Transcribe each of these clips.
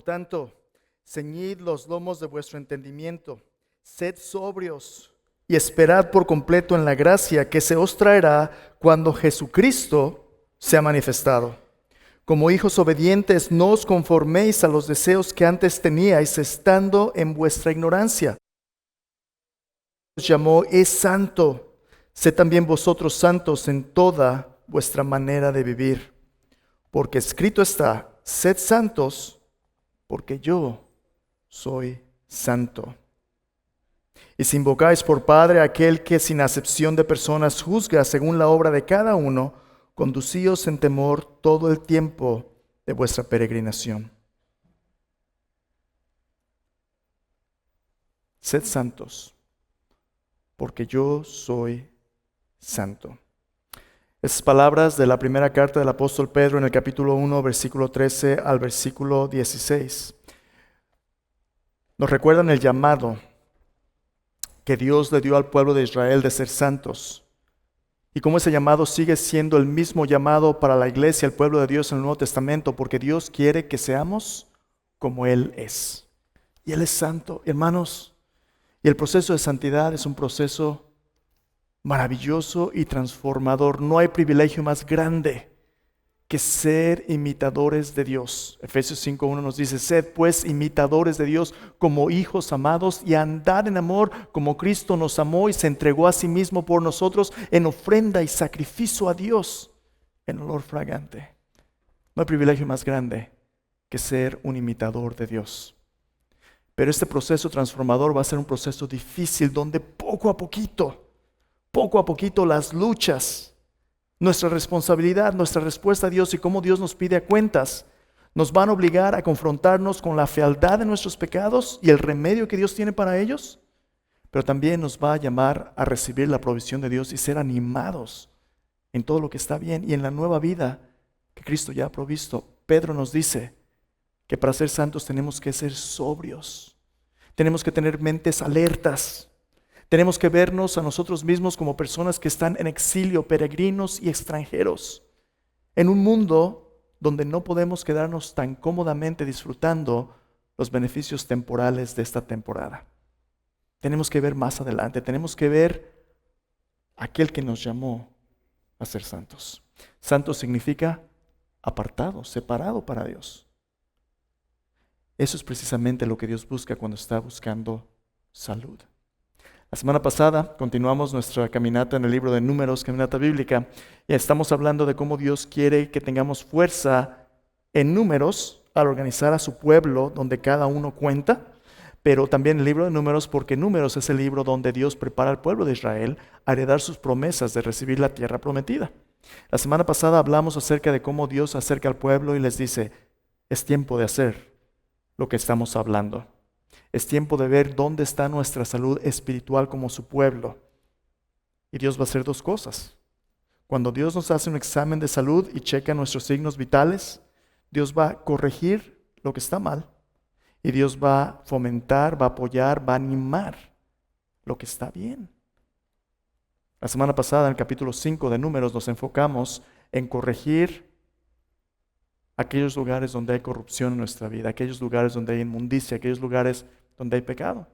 tanto, ceñid los lomos de vuestro entendimiento, sed sobrios y esperad por completo en la gracia que se os traerá cuando Jesucristo sea manifestado. Como hijos obedientes, no os conforméis a los deseos que antes teníais, estando en vuestra ignorancia. Os llamó es santo, sed también vosotros santos en toda vuestra manera de vivir. Porque escrito está, sed santos, porque yo soy santo. Y si invocáis por Padre a aquel que sin acepción de personas juzga según la obra de cada uno, conducíos en temor todo el tiempo de vuestra peregrinación. Sed santos, porque yo soy santo. Esas palabras de la primera carta del apóstol Pedro en el capítulo 1, versículo 13 al versículo 16. Nos recuerdan el llamado que Dios le dio al pueblo de Israel de ser santos. Y cómo ese llamado sigue siendo el mismo llamado para la iglesia, el pueblo de Dios en el Nuevo Testamento, porque Dios quiere que seamos como Él es. Y Él es santo, hermanos. Y el proceso de santidad es un proceso maravilloso y transformador. No hay privilegio más grande que ser imitadores de Dios. Efesios 5:1 nos dice, sed pues imitadores de Dios como hijos amados y andad en amor como Cristo nos amó y se entregó a sí mismo por nosotros en ofrenda y sacrificio a Dios en olor fragante. No hay privilegio más grande que ser un imitador de Dios. Pero este proceso transformador va a ser un proceso difícil donde poco a poquito las luchas, nuestra responsabilidad, nuestra respuesta a Dios y cómo Dios nos pide a cuentas, nos van a obligar a confrontarnos con la fealdad de nuestros pecados y el remedio que Dios tiene para ellos, pero también nos va a llamar a recibir la provisión de Dios y ser animados en todo lo que está bien y en la nueva vida que Cristo ya ha provisto. Pedro nos dice que para ser santos tenemos que ser sobrios, tenemos que tener mentes alertas. Tenemos que vernos a nosotros mismos como personas que están en exilio, peregrinos y extranjeros, en un mundo donde no podemos quedarnos tan cómodamente disfrutando los beneficios temporales de esta temporada. Tenemos que ver más adelante, tenemos que ver a aquel que nos llamó a ser santos. Santo significa apartado, separado para Dios. Eso es precisamente lo que Dios busca cuando está buscando salud. La semana pasada continuamos nuestra caminata en el libro de Números, caminata bíblica, y estamos hablando de cómo Dios quiere que tengamos fuerza en números al organizar a su pueblo donde cada uno cuenta, pero también el libro de Números porque Números es el libro donde Dios prepara al pueblo de Israel a heredar sus promesas de recibir la tierra prometida. La semana pasada hablamos acerca de cómo Dios acerca al pueblo y les dice, es tiempo de hacer lo que estamos hablando. Es tiempo de ver dónde está nuestra salud espiritual como su pueblo. Y Dios va a hacer dos cosas. Cuando Dios nos hace un examen de salud y checa nuestros signos vitales, Dios va a corregir lo que está mal. Y Dios va a fomentar, va a apoyar, va a animar lo que está bien. La semana pasada, en el capítulo 5 de Números, nos enfocamos en corregir aquellos lugares donde hay corrupción en nuestra vida, aquellos lugares donde hay inmundicia, aquellos lugares donde hay pecado.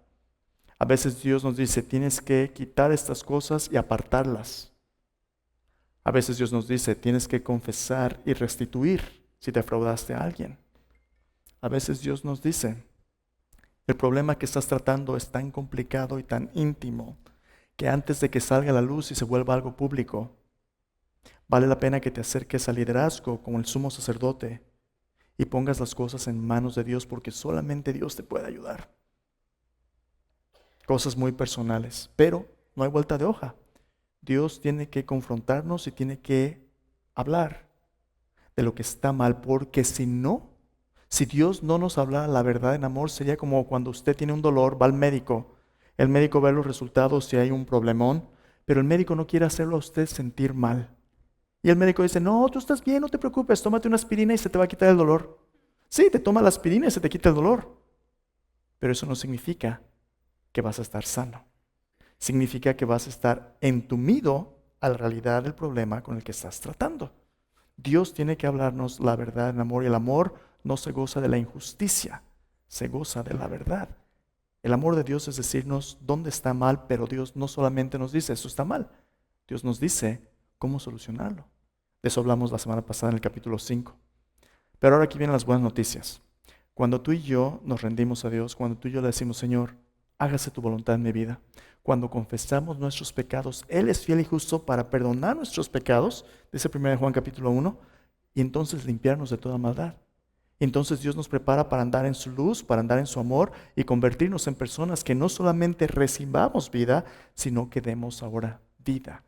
A veces Dios nos dice, tienes que quitar estas cosas y apartarlas. A veces Dios nos dice, tienes que confesar y restituir si defraudaste a alguien. A veces Dios nos dice, el problema que estás tratando es tan complicado y tan íntimo que antes de que salga a la luz y se vuelva algo público, vale la pena que te acerques al liderazgo como el sumo sacerdote y pongas las cosas en manos de Dios porque solamente Dios te puede ayudar. Cosas muy personales, pero no hay vuelta de hoja. Dios tiene que confrontarnos y tiene que hablar de lo que está mal, porque si Dios no nos hablara la verdad en amor, sería como cuando usted tiene un dolor, va al médico, el médico ve los resultados si hay un problemón, pero el médico no quiere hacerlo a usted sentir mal. Y el médico dice, no, tú estás bien, no te preocupes, tómate una aspirina y se te va a quitar el dolor. Sí, te toma la aspirina y se te quita el dolor, pero eso no significa que vas a estar sano. Significa que vas a estar entumido a la realidad del problema con el que estás tratando. Dios tiene que hablarnos la verdad en amor y el amor no se goza de la injusticia, se goza de la verdad. El amor de Dios es decirnos dónde está mal, pero Dios no solamente nos dice eso está mal, Dios nos dice cómo solucionarlo. De eso hablamos la semana pasada en el capítulo 5. Pero ahora aquí vienen las buenas noticias. Cuando tú y yo nos rendimos a Dios, cuando tú y yo le decimos, Señor, hágase tu voluntad en mi vida, cuando confesamos nuestros pecados, Él es fiel y justo para perdonar nuestros pecados, dice 1 Juan capítulo 1, y entonces limpiarnos de toda maldad. Entonces Dios nos prepara para andar en su luz, para andar en su amor y convertirnos en personas que no solamente recibamos vida, sino que demos ahora vida.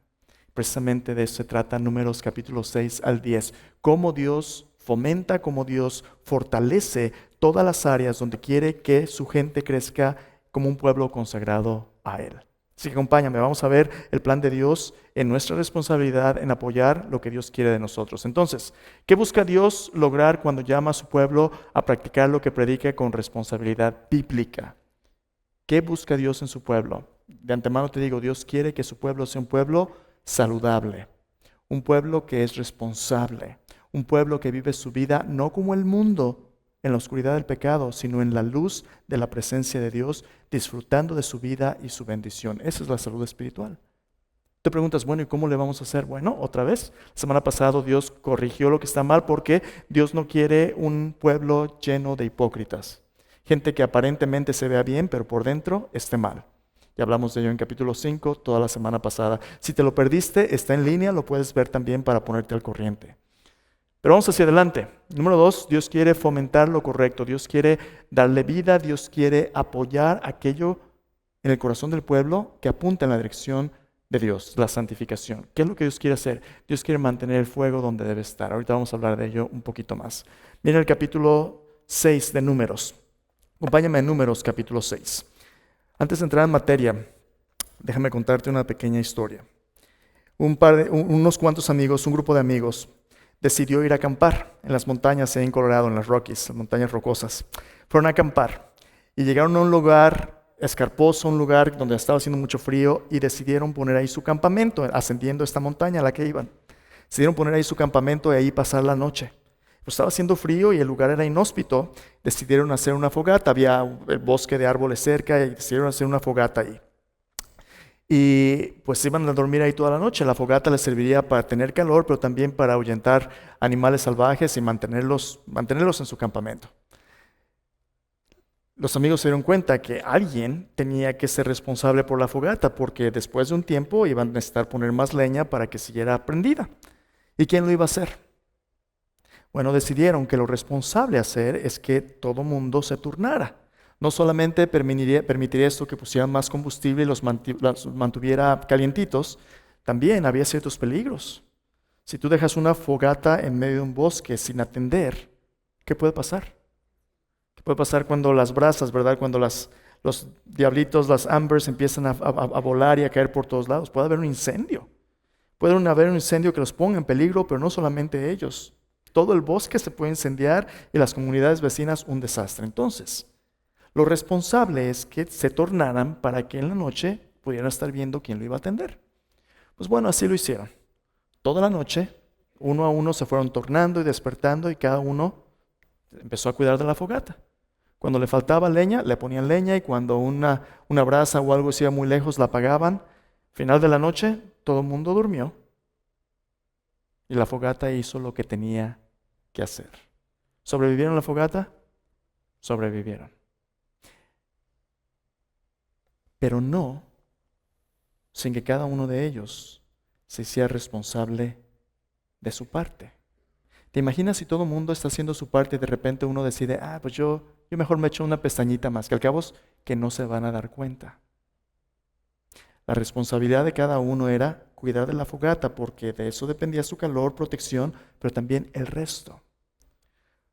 Precisamente de eso se trata Números capítulo 6 al 10. Cómo Dios fomenta, cómo Dios fortalece todas las áreas donde quiere que su gente crezca como un pueblo consagrado a Él. Así que acompáñame, vamos a ver el plan de Dios en nuestra responsabilidad en apoyar lo que Dios quiere de nosotros. Entonces, ¿qué busca Dios lograr cuando llama a su pueblo a practicar lo que predica con responsabilidad bíblica? ¿Qué busca Dios en su pueblo? De antemano te digo, Dios quiere que su pueblo sea un pueblo saludable, un pueblo que es responsable, un pueblo que vive su vida no como el mundo, en la oscuridad del pecado, sino en la luz de la presencia de Dios, disfrutando de su vida y su bendición. Esa es la salud espiritual. Te preguntas, bueno, ¿y cómo le vamos a hacer? Bueno, otra vez, la semana pasada Dios corrigió lo que está mal porque Dios no quiere un pueblo lleno de hipócritas. Gente que aparentemente se vea bien, pero por dentro esté mal. Ya hablamos de ello en capítulo 5 toda la semana pasada. Si te lo perdiste, está en línea, lo puedes ver también para ponerte al corriente. Pero vamos hacia adelante. Número 2, Dios quiere fomentar lo correcto. Dios quiere darle vida. Dios quiere apoyar aquello en el corazón del pueblo que apunta en la dirección de Dios, la santificación. ¿Qué es lo que Dios quiere hacer? Dios quiere mantener el fuego donde debe estar. Ahorita vamos a hablar de ello un poquito más. Mira el capítulo 6 de Números. Acompáñame en Números capítulo 6. Antes de entrar en materia, déjame contarte una pequeña historia. Unos cuantos amigos, un grupo de amigos, decidió ir a acampar en las montañas en Colorado, en las Rockies, las montañas rocosas. Fueron a acampar y llegaron a un lugar escarposo, un lugar donde estaba haciendo mucho frío y decidieron poner ahí su campamento, ascendiendo esta montaña a la que iban. Decidieron poner ahí su campamento y ahí pasar la noche. Pues estaba haciendo frío y el lugar era inhóspito. Decidieron hacer una fogata, había el bosque de árboles cerca y decidieron hacer una fogata ahí. Y pues iban a dormir ahí toda la noche. La fogata les serviría para tener calor, pero también para ahuyentar animales salvajes y mantenerlos en su campamento. Los amigos se dieron cuenta que alguien tenía que ser responsable por la fogata, porque después de un tiempo iban a necesitar poner más leña para que siguiera prendida. ¿Y quién lo iba a hacer? Bueno, decidieron que lo responsable a hacer es que todo mundo se turnara. No solamente permitiría esto que pusieran más combustible y los mantuviera calientitos, también había ciertos peligros. Si tú dejas una fogata en medio de un bosque sin atender, ¿qué puede pasar? ¿Qué puede pasar cuando las brasas, verdad? Cuando los diablitos, las ambers empiezan a volar y a caer por todos lados. Puede haber un incendio. Puede haber un incendio que los ponga en peligro, pero no solamente ellos. Todo el bosque se puede incendiar y las comunidades vecinas un desastre. Entonces, lo responsable es que se tornaran para que en la noche pudieran estar viendo quién lo iba a atender. Pues bueno, así lo hicieron. Toda la noche, uno a uno se fueron tornando y despertando y cada uno empezó a cuidar de la fogata. Cuando le faltaba leña, le ponían leña y cuando una brasa o algo se iba muy lejos, la apagaban. Final de la noche, todo el mundo durmió y la fogata hizo lo que tenía que hacer. ¿Sobrevivieron la fogata? Sobrevivieron. Pero no sin que cada uno de ellos se hiciera responsable de su parte. ¿Te imaginas si todo el mundo está haciendo su parte y de repente uno decide, pues yo mejor me echo una pestañita más, que al cabo es que no se van a dar cuenta? La responsabilidad de cada uno era cuidar de la fogata, porque de eso dependía su calor, protección, pero también el resto.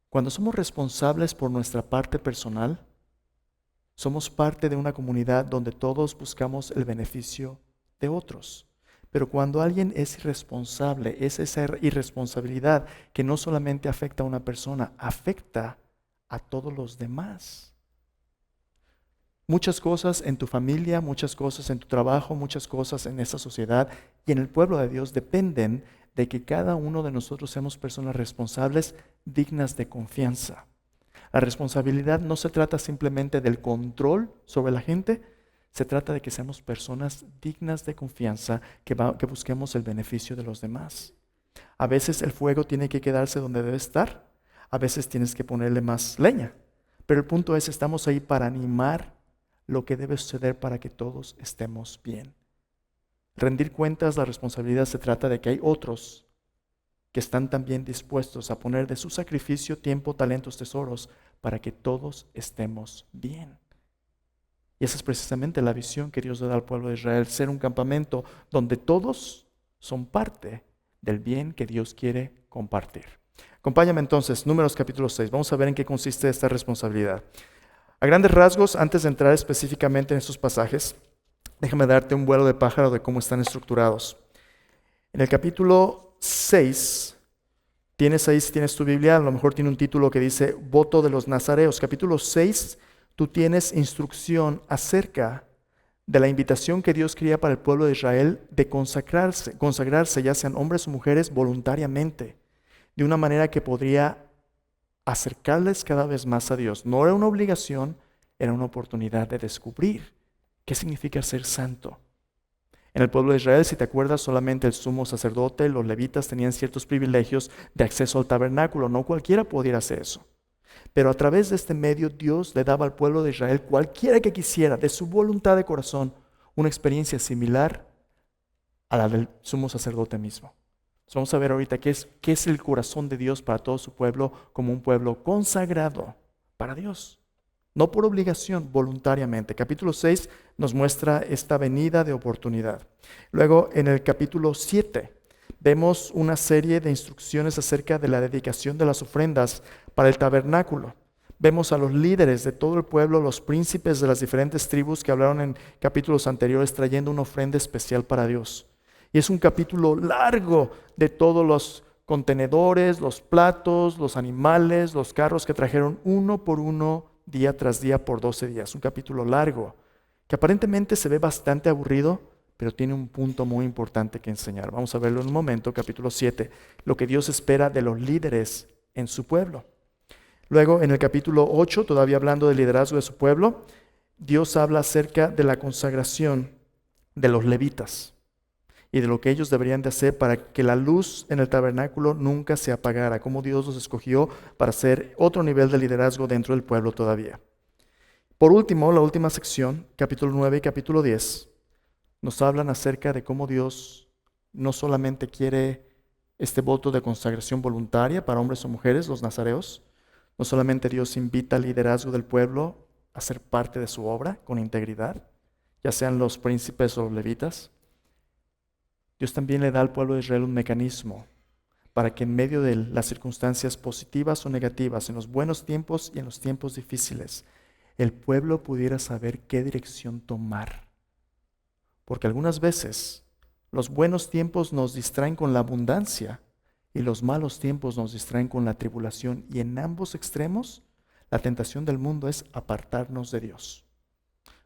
Cuando somos responsables por nuestra parte personal, somos parte de una comunidad donde todos buscamos el beneficio de otros. Pero cuando alguien es irresponsable, es esa irresponsabilidad que no solamente afecta a una persona, afecta a todos los demás. Muchas cosas en tu familia, muchas cosas en tu trabajo, muchas cosas en esta sociedad y en el pueblo de Dios dependen de que cada uno de nosotros seamos personas responsables, dignas de confianza. La responsabilidad no se trata simplemente del control sobre la gente, se trata de que seamos personas dignas de confianza, que busquemos el beneficio de los demás. A veces el fuego tiene que quedarse donde debe estar, a veces tienes que ponerle más leña, pero el punto es, estamos ahí para animar lo que debe suceder para que todos estemos bien. Rendir cuentas, la responsabilidad se trata de que hay otros que están también dispuestos a poner de su sacrificio, tiempo, talentos, tesoros, para que todos estemos bien. Y esa es precisamente la visión que Dios le da al pueblo de Israel, ser un campamento donde todos son parte del bien que Dios quiere compartir. Acompáñame entonces, Números capítulo 6. Vamos a ver en qué consiste esta responsabilidad. A grandes rasgos, antes de entrar específicamente en estos pasajes, déjame darte un vuelo de pájaro de cómo están estructurados. En el capítulo 6, tienes ahí, si tienes tu Biblia, a lo mejor tiene un título que dice Voto de los Nazareos. Capítulo 6, tú tienes instrucción acerca de la invitación que Dios quería para el pueblo de Israel de consagrarse, ya sean hombres o mujeres, voluntariamente, de una manera que podría acercarles cada vez más a Dios. No era una obligación, era una oportunidad de descubrir qué significa ser santo. En el pueblo de Israel, si te acuerdas, solamente el sumo sacerdote, los levitas tenían ciertos privilegios de acceso al tabernáculo. No cualquiera podía hacer eso. Pero a través de este medio, Dios le daba al pueblo de Israel, cualquiera que quisiera, de su voluntad de corazón, una experiencia similar a la del sumo sacerdote mismo. Entonces vamos a ver ahorita qué es el corazón de Dios para todo su pueblo, como un pueblo consagrado para Dios. No por obligación, voluntariamente. Capítulo 6 nos muestra esta venida de oportunidad. Luego, en el capítulo 7, vemos una serie de instrucciones acerca de la dedicación de las ofrendas para el tabernáculo. Vemos a los líderes de todo el pueblo, los príncipes de las diferentes tribus que hablaron en capítulos anteriores, trayendo una ofrenda especial para Dios. Y es un capítulo largo de todos los contenedores, los platos, los animales, los carros que trajeron uno por uno, día tras día por 12 días. Un capítulo largo que aparentemente se ve bastante aburrido, pero tiene un punto muy importante que enseñar. Vamos a verlo en un momento, capítulo 7, lo que Dios espera de los líderes en su pueblo. Luego, en el capítulo 8, todavía hablando del liderazgo de su pueblo, Dios habla acerca de la consagración de los levitas y de lo que ellos deberían de hacer para que la luz en el tabernáculo nunca se apagara, cómo Dios los escogió para hacer otro nivel de liderazgo dentro del pueblo todavía. Por último, la última sección, capítulo 9 y capítulo 10, nos hablan acerca de cómo Dios no solamente quiere este voto de consagración voluntaria para hombres o mujeres, los nazareos, no solamente Dios invita al liderazgo del pueblo a ser parte de su obra con integridad, ya sean los príncipes o los levitas. Dios también le da al pueblo de Israel un mecanismo para que en medio de las circunstancias positivas o negativas, en los buenos tiempos y en los tiempos difíciles, el pueblo pudiera saber qué dirección tomar. Porque algunas veces los buenos tiempos nos distraen con la abundancia y los malos tiempos nos distraen con la tribulación. Y en ambos extremos, la tentación del mundo es apartarnos de Dios.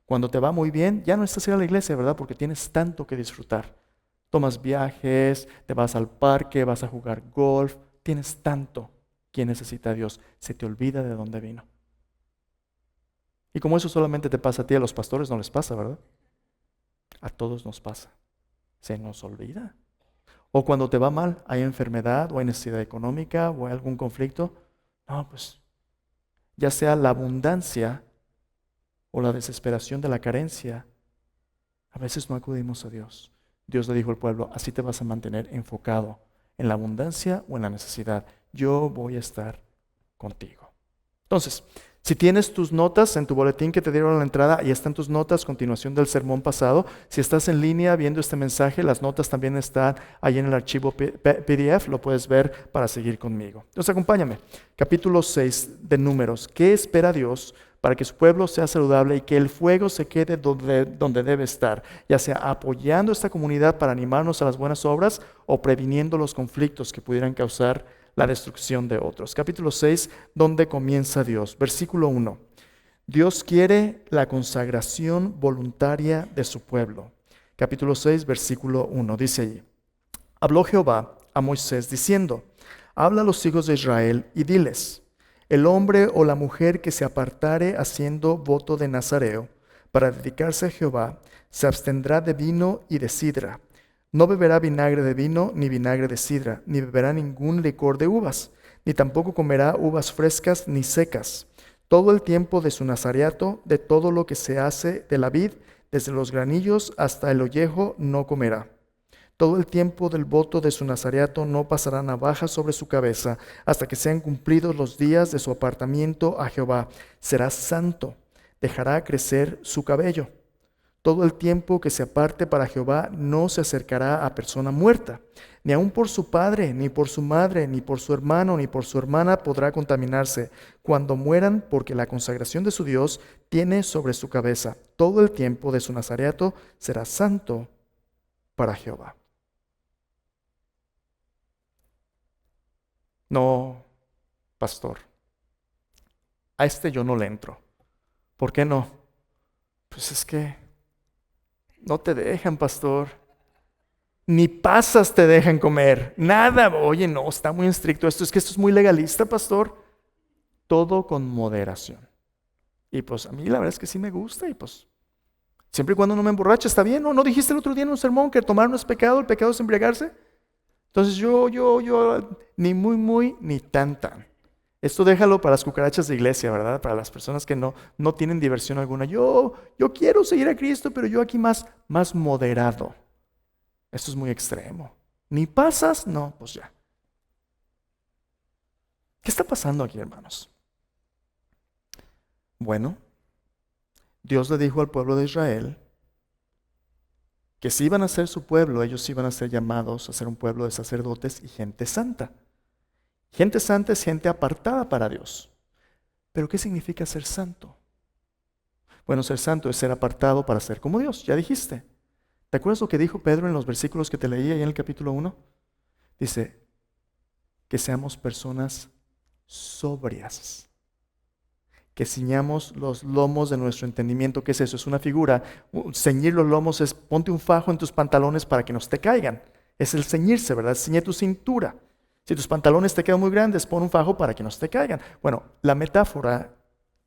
Cuando te va muy bien, ya no estás ir a la iglesia, ¿verdad? Porque tienes tanto que disfrutar. Tomas viajes, te vas al parque, vas a jugar golf, tienes tanto. ¿Quién necesita a Dios? Se te olvida de dónde vino. Y como eso solamente te pasa a ti, a los pastores no les pasa, ¿verdad? A todos nos pasa. Se nos olvida. O cuando te va mal, hay enfermedad o hay necesidad económica o hay algún conflicto. No, pues ya sea la abundancia o la desesperación de la carencia, a veces no acudimos a Dios. Dios le dijo al pueblo, así te vas a mantener enfocado en la abundancia o en la necesidad. Yo voy a estar contigo. Entonces, si tienes tus notas en tu boletín que te dieron a la entrada, ahí están tus notas, continuación del sermón pasado. Si estás en línea viendo este mensaje, las notas también están ahí en el archivo PDF, lo puedes ver para seguir conmigo. Entonces, acompáñame. Capítulo 6 de Números. ¿Qué espera Dios para que su pueblo sea saludable y que el fuego se quede donde debe estar? Ya sea apoyando a esta comunidad para animarnos a las buenas obras o previniendo los conflictos que pudieran causar la destrucción de otros. Capítulo 6, donde comienza Dios. Versículo 1. Dios quiere la consagración voluntaria de su pueblo. Capítulo 6, versículo 1. Dice allí: Habló Jehová a Moisés diciendo: Habla a los hijos de Israel y diles: El hombre o la mujer que se apartare haciendo voto de Nazareo para dedicarse a Jehová, se abstendrá de vino y de sidra. No beberá vinagre de vino ni vinagre de sidra, ni beberá ningún licor de uvas, ni tampoco comerá uvas frescas ni secas. Todo el tiempo de su nazareato, de todo lo que se hace de la vid, desde los granillos hasta el ollejo, no comerá. Todo el tiempo del voto de su nazareato no pasará navaja sobre su cabeza, hasta que sean cumplidos los días de su apartamiento a Jehová. Será santo, dejará crecer su cabello. Todo el tiempo que se aparte para Jehová no se acercará a persona muerta, ni aun por su padre, ni por su madre, ni por su hermano, ni por su hermana podrá contaminarse cuando mueran, porque la consagración de su Dios tiene sobre su cabeza. Todo el tiempo de su nazareato será santo para Jehová. No, pastor, a este yo no le entro. ¿Por qué no? Pues es que no te dejan, pastor. Ni pasas te dejan comer. Nada. Oye, no, está muy estricto esto. Es que esto es muy legalista, pastor. Todo con moderación. Y pues a mí la verdad es que sí me gusta. Y pues siempre y cuando no me emborrache, está bien. ¿No dijiste el otro día en un sermón que tomar no es pecado, el pecado es embriagarse? Entonces yo, ni muy, ni tan. Esto déjalo para las cucarachas de iglesia, ¿verdad? Para las personas que no tienen diversión alguna. Yo quiero seguir a Cristo, pero yo aquí más moderado. Esto es muy extremo. Ni pasas, no, pues ya. ¿Qué está pasando aquí, hermanos? Bueno, Dios le dijo al pueblo de Israel que si iban a ser su pueblo, ellos iban a ser llamados a ser un pueblo de sacerdotes y gente santa. Gente santa es gente apartada para Dios. ¿Pero qué significa ser santo? Bueno, ser santo es ser apartado para ser como Dios, ya dijiste. ¿Te acuerdas lo que dijo Pedro en los versículos que te leí ahí en el capítulo 1? Dice, que seamos personas sobrias. Que ciñamos los lomos de nuestro entendimiento. ¿Qué es eso? Es una figura. Ceñir los lomos es ponte un fajo en tus pantalones para que no te caigan. Es el ceñirse, ¿verdad? Ciñe tu cintura. Si tus pantalones te quedan muy grandes, pon un fajo para que no te caigan. Bueno, la metáfora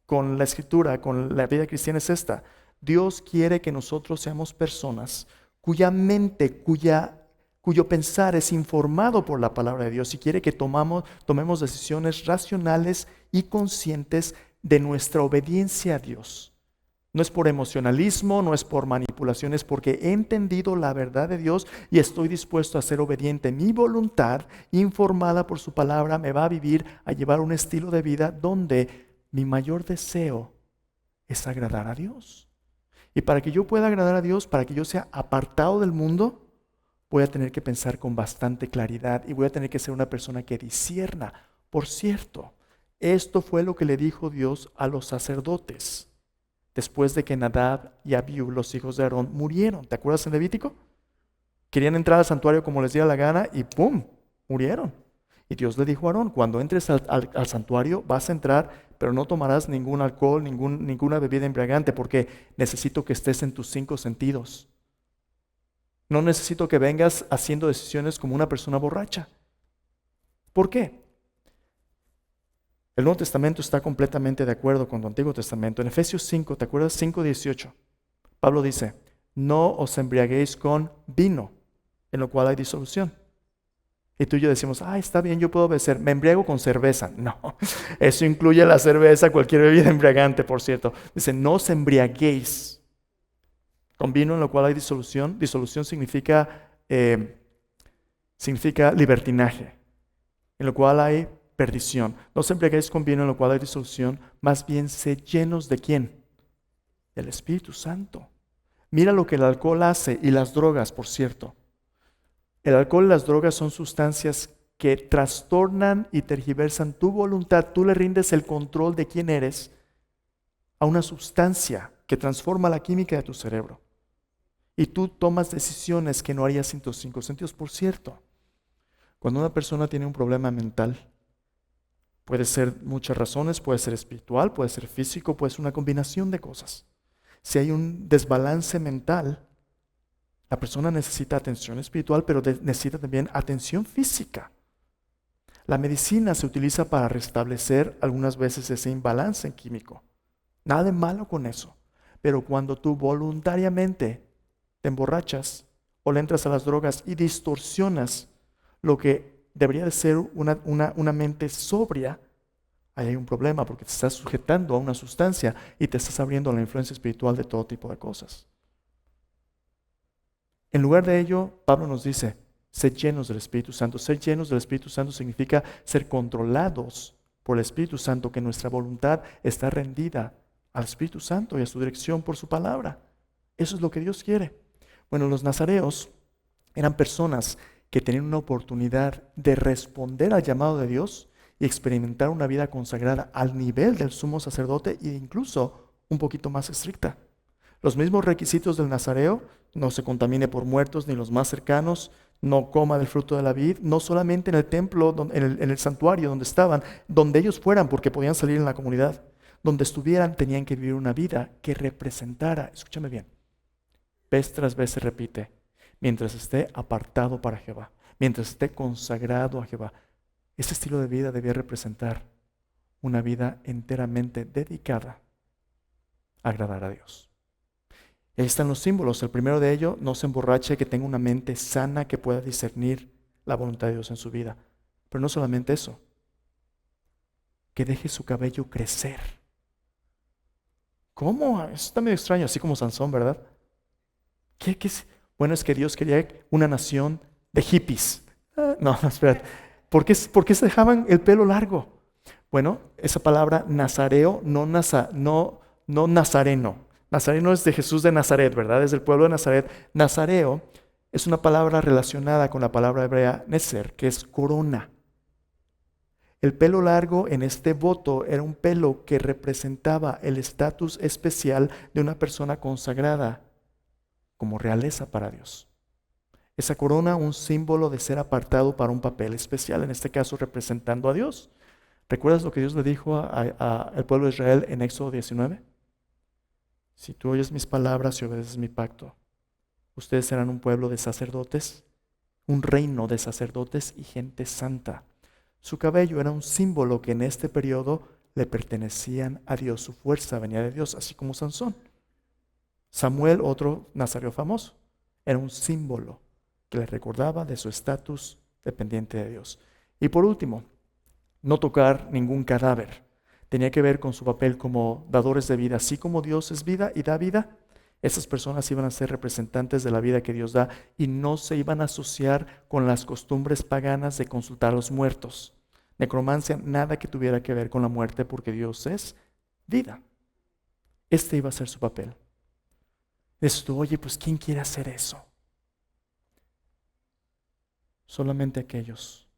con la escritura, con la vida cristiana es esta. Dios quiere que nosotros seamos personas cuya mente, cuyo pensar es informado por la palabra de Dios y quiere que tomemos decisiones racionales y conscientes de nuestra obediencia a Dios. No es por emocionalismo, no es por manipulación, es porque he entendido la verdad de Dios y estoy dispuesto a ser obediente. Mi voluntad, informada por su palabra, me va a llevar un estilo de vida donde mi mayor deseo es agradar a Dios. Y para que yo pueda agradar a Dios, para que yo sea apartado del mundo, voy a tener que pensar con bastante claridad y voy a tener que ser una persona que discierna. Por cierto, esto fue lo que le dijo Dios a los sacerdotes después de que Nadab y Abiú, los hijos de Aarón, murieron. ¿Te acuerdas en Levítico? Querían entrar al santuario como les diera la gana y ¡pum! Murieron. Y Dios le dijo a Aarón, cuando entres al santuario vas a entrar, pero no tomarás ningún alcohol, ninguna bebida embriagante, porque necesito que estés en tus 5 sentidos. No necesito que vengas haciendo decisiones como una persona borracha. ¿Por qué? El Nuevo Testamento está completamente de acuerdo con el Antiguo Testamento. En Efesios 5, ¿te acuerdas? 5:18. Pablo dice, no os embriaguéis con vino, en lo cual hay disolución. Y tú y yo decimos, está bien, yo puedo obedecer, me embriago con cerveza. No, eso incluye la cerveza, cualquier bebida embriagante, por cierto. Dice, no os embriaguéis con vino en lo cual hay disolución. Disolución significa libertinaje, en lo cual hay perdición. No os embriaguéis con vino en lo cual hay disolución, más bien sed llenos ¿de quién? Del Espíritu Santo. Mira lo que el alcohol hace y las drogas, por cierto. El alcohol y las drogas son sustancias que trastornan y tergiversan tu voluntad. Tú le rindes el control de quién eres a una sustancia que transforma la química de tu cerebro. Y tú tomas decisiones que no harías sin tus 5 sentidos. Por cierto, cuando una persona tiene un problema mental, puede ser muchas razones, puede ser espiritual, puede ser físico, puede ser una combinación de cosas. Si hay un desbalance mental, la persona necesita atención espiritual, pero necesita también atención física. La medicina se utiliza para restablecer algunas veces ese imbalance químico. Nada de malo con eso. Pero cuando tú voluntariamente te emborrachas o le entras a las drogas y distorsionas lo que debería de ser una mente sobria, ahí hay un problema porque te estás sujetando a una sustancia y te estás abriendo a la influencia espiritual de todo tipo de cosas. En lugar de ello, Pablo nos dice, sed llenos del Espíritu Santo. Ser llenos del Espíritu Santo significa ser controlados por el Espíritu Santo, que nuestra voluntad está rendida al Espíritu Santo y a su dirección por su palabra. Eso es lo que Dios quiere. Bueno, los nazareos eran personas que tenían una oportunidad de responder al llamado de Dios y experimentar una vida consagrada al nivel del sumo sacerdote e incluso un poquito más estricta. Los mismos requisitos del nazareo: no se contamine por muertos ni los más cercanos, no coma del fruto de la vid, no solamente en el templo, en el santuario donde estaban, donde ellos fueran, porque podían salir en la comunidad, donde estuvieran tenían que vivir una vida que representara, escúchame bien, vez tras vez se repite, mientras esté apartado para Jehová, mientras esté consagrado a Jehová. Ese estilo de vida debía representar una vida enteramente dedicada a agradar a Dios. Y ahí están los símbolos. El primero de ellos: no se emborrache, que tenga una mente sana, que pueda discernir la voluntad de Dios en su vida. Pero no solamente eso, que deje su cabello crecer. ¿Cómo? Eso está medio extraño, así como Sansón, ¿verdad? ¿Qué es? Bueno, es que Dios quería una nación de hippies. No, espérate. ¿Por qué se dejaban el pelo largo? Bueno, esa palabra nazareo, no nazareno. Nazareno es de Jesús de Nazaret, ¿verdad? Es del pueblo de Nazaret. Nazareo es una palabra relacionada con la palabra hebrea nezer, que es corona. El pelo largo en este voto era un pelo que representaba el estatus especial de una persona consagrada como realeza para Dios. Esa corona, un símbolo de ser apartado para un papel especial, en este caso representando a Dios. ¿Recuerdas lo que Dios le dijo al pueblo de Israel en Éxodo 19? Si tú oyes mis palabras y obedeces mi pacto, ustedes serán un pueblo de sacerdotes, un reino de sacerdotes y gente santa. Su cabello era un símbolo que en este periodo le pertenecían a Dios. Su fuerza venía de Dios, así como Sansón. Samuel, otro nazareo famoso, era un símbolo que le recordaba de su estatus dependiente de Dios. Y por último, no tocar ningún cadáver. Tenía que ver con su papel como dadores de vida. Así como Dios es vida y da vida, esas personas iban a ser representantes de la vida que Dios da y no se iban a asociar con las costumbres paganas de consultar a los muertos. Necromancia, nada que tuviera que ver con la muerte, porque Dios es vida. Este iba a ser su papel. Esto, oye, pues ¿quién quiere hacer eso? Solamente aquellos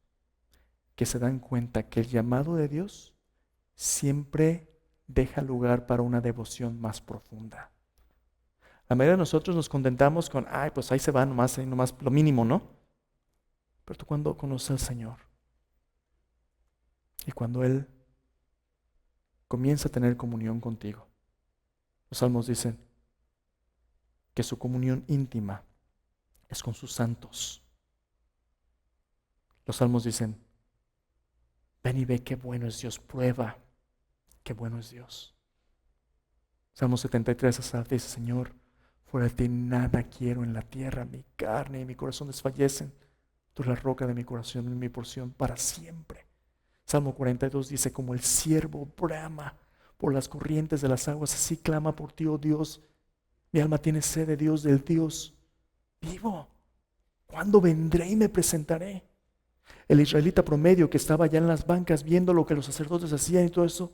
que se dan cuenta que el llamado de Dios siempre deja lugar para una devoción más profunda. La mayoría de nosotros nos contentamos con, pues ahí se va nomás lo mínimo, ¿no? Pero tú, cuando conoces al Señor y cuando Él comienza a tener comunión contigo, los salmos dicen que su comunión íntima es con sus santos. Los salmos dicen, ven y ve qué bueno es Dios, prueba qué bueno es Dios. Salmo 73, Asaf dice, Señor, fuera de ti nada quiero en la tierra, mi carne y mi corazón desfallecen. Tú eres la roca de mi corazón y mi porción para siempre. Salmo 42 dice, como el ciervo brama por las corrientes de las aguas, así clama por ti, oh Dios. Mi alma tiene sed de Dios, del Dios vivo. ¿Cuándo vendré y me presentaré? El israelita promedio que estaba allá en las bancas viendo lo que los sacerdotes hacían y todo eso,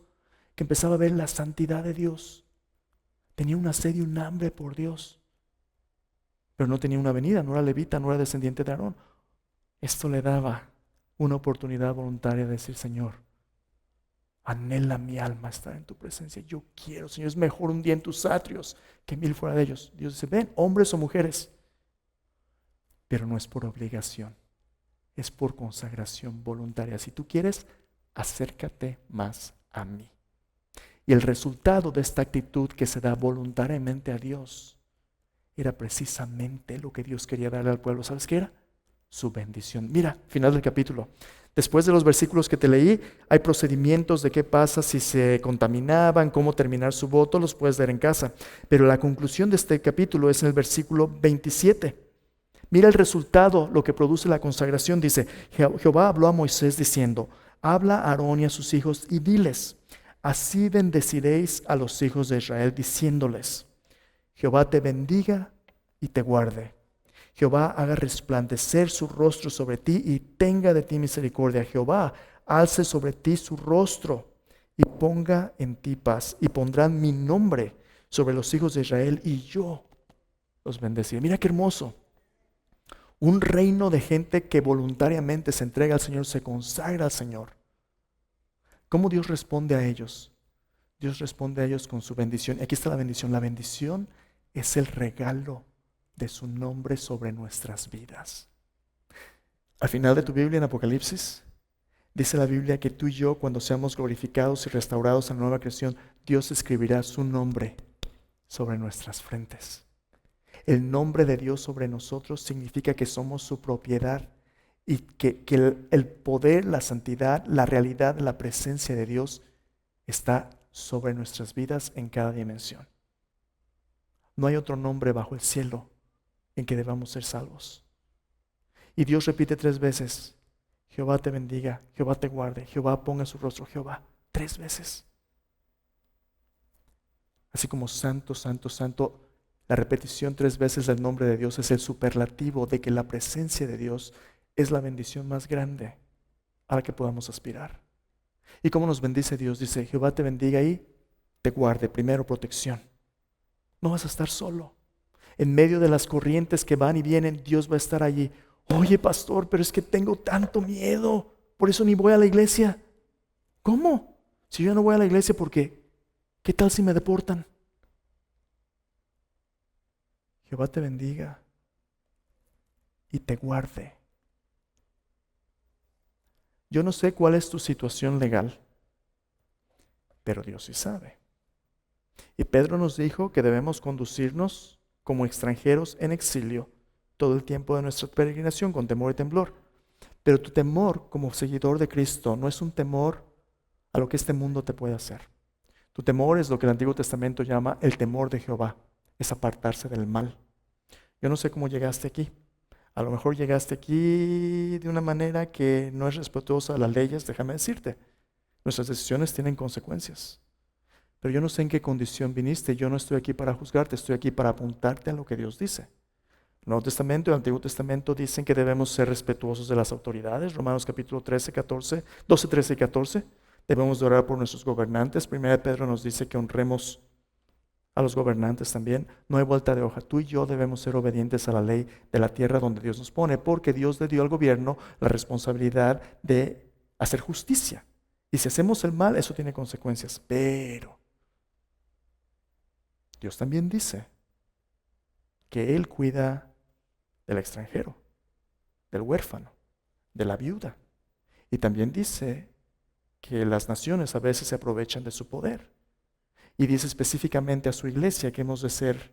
que empezaba a ver la santidad de Dios, tenía una sed y un hambre por Dios, pero no tenía una venida, no era levita, no era descendiente de Aarón. Esto le daba una oportunidad voluntaria de decir, Señor, anhela mi alma estar en tu presencia. Yo quiero, Señor, es mejor un día en tus atrios que 1000 fuera de ellos. Dios dice, ven, hombres o mujeres, pero no es por obligación, es por consagración voluntaria. Si tú quieres, acércate más a mí. Y el resultado de esta actitud que se da voluntariamente a Dios era precisamente lo que Dios quería darle al pueblo. ¿Sabes qué era? Su bendición. Mira, final del capítulo. Después de los versículos que te leí, hay procedimientos de qué pasa si se contaminaban, cómo terminar su voto, los puedes leer en casa. Pero la conclusión de este capítulo es en el versículo 27. Mira el resultado, lo que produce la consagración. Dice, Jehová habló a Moisés diciendo, habla a Aarón y a sus hijos y diles, así bendeciréis a los hijos de Israel, diciéndoles, Jehová te bendiga y te guarde. Jehová haga resplandecer su rostro sobre ti y tenga de ti misericordia. Jehová alce sobre ti su rostro y ponga en ti paz. Y pondrán mi nombre sobre los hijos de Israel y yo los bendeciré. Mira qué hermoso. Un reino de gente que voluntariamente se entrega al Señor, se consagra al Señor. ¿Cómo Dios responde a ellos? Dios responde a ellos con su bendición. Aquí está la bendición. La bendición es el regalo de su nombre sobre nuestras vidas. Al final de tu Biblia, en Apocalipsis, dice la Biblia que tú y yo, cuando seamos glorificados y restaurados a la nueva creación, Dios escribirá su nombre sobre nuestras frentes. El nombre de Dios sobre nosotros significa que somos su propiedad y que el poder, la santidad, la realidad, la presencia de Dios está sobre nuestras vidas en cada dimensión. No hay otro nombre bajo el cielo en que debamos ser salvos. Y Dios repite 3 veces, Jehová te bendiga, Jehová te guarde, Jehová ponga su rostro, Jehová, 3 veces. Así como santo, santo, santo, la repetición 3 veces del nombre de Dios es el superlativo de que la presencia de Dios es la bendición más grande a la que podamos aspirar. ¿Y cómo nos bendice Dios? Dice, Jehová te bendiga y te guarde. Primero, protección. No vas a estar solo. En medio de las corrientes que van y vienen, Dios va a estar allí. Oye, pastor, pero es que tengo tanto miedo, por eso ni voy a la iglesia. ¿Cómo? Si yo no voy a la iglesia, ¿por qué? ¿Qué tal si me deportan? Jehová te bendiga y te guarde. Yo no sé cuál es tu situación legal, pero Dios sí sabe. Y Pedro nos dijo que debemos conducirnos como extranjeros en exilio todo el tiempo de nuestra peregrinación con temor y temblor. Pero tu temor como seguidor de Cristo no es un temor a lo que este mundo te puede hacer. Tu temor es lo que el Antiguo Testamento llama el temor de Jehová, es apartarse del mal. Yo no sé cómo llegaste aquí. A lo mejor llegaste aquí de una manera que no es respetuosa a las leyes, déjame decirte. Nuestras decisiones tienen consecuencias. Pero yo no sé en qué condición viniste. Yo no estoy aquí para juzgarte, estoy aquí para apuntarte a lo que Dios dice. El Nuevo Testamento y el Antiguo Testamento dicen que debemos ser respetuosos de las autoridades. Romanos capítulo 13, 12, 13 y 14. Debemos de orar por nuestros gobernantes. Primera de Pedro nos dice que honremos a los gobernantes también. No hay vuelta de hoja. Tú y yo debemos ser obedientes a la ley de la tierra donde Dios nos pone, porque Dios le dio al gobierno la responsabilidad de hacer justicia. Y si hacemos el mal, eso tiene consecuencias. Pero Dios también dice que Él cuida del extranjero, del huérfano, de la viuda. Y también dice que las naciones a veces se aprovechan de su poder. Y dice específicamente a su iglesia que hemos de ser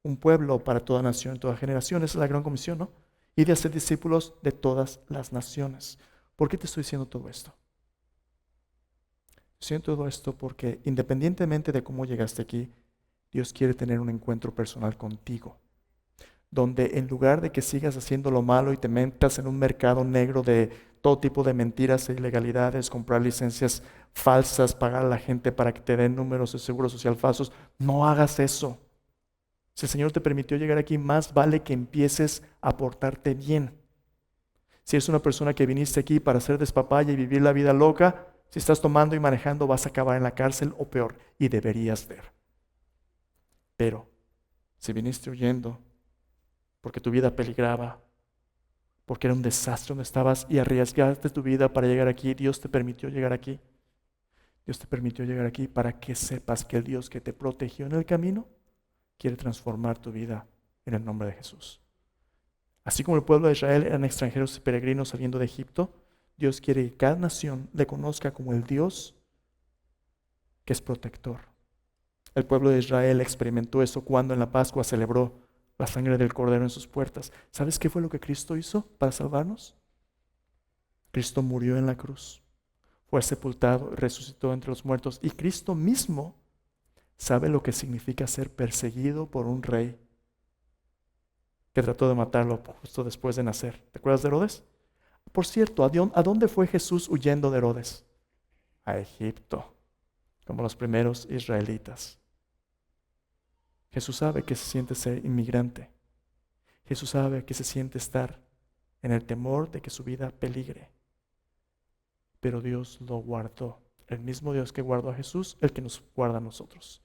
un pueblo para toda nación, toda generación. Esa es la gran comisión, ¿no? Y de hacer discípulos de todas las naciones. ¿Por qué te estoy diciendo todo esto? Estoy diciendo todo esto porque independientemente de cómo llegaste aquí, Dios quiere tener un encuentro personal contigo, donde en lugar de que sigas haciendo lo malo y te metas en un mercado negro de todo tipo de mentiras e ilegalidades, comprar licencias falsas, pagar a la gente para que te den números de seguro social falsos, no hagas eso. Si el Señor te permitió llegar aquí, más vale que empieces a portarte bien. Si eres una persona que viniste aquí para ser despapaya y vivir la vida loca, si estás tomando y manejando vas a acabar en la cárcel o peor, y deberías ver. Pero si viniste huyendo porque tu vida peligraba, porque era un desastre donde estabas y arriesgaste tu vida para llegar aquí, Dios te permitió llegar aquí. Dios te permitió llegar aquí para que sepas que el Dios que te protegió en el camino quiere transformar tu vida en el nombre de Jesús. Así como el pueblo de Israel eran extranjeros y peregrinos saliendo de Egipto, Dios quiere que cada nación le conozca como el Dios que es protector. El pueblo de Israel experimentó eso cuando en la Pascua celebró la sangre del Cordero en sus puertas. ¿Sabes qué fue lo que Cristo hizo para salvarnos? Cristo murió en la cruz, fue sepultado y resucitó entre los muertos. Y Cristo mismo sabe lo que significa ser perseguido por un rey que trató de matarlo justo después de nacer. ¿Te acuerdas de Herodes? Por cierto, ¿a dónde fue Jesús huyendo de Herodes? A Egipto, como los primeros israelitas. Jesús sabe que se siente ser inmigrante. Jesús sabe que se siente estar en el temor de que su vida peligre. Pero Dios lo guardó. El mismo Dios que guardó a Jesús, el que nos guarda a nosotros.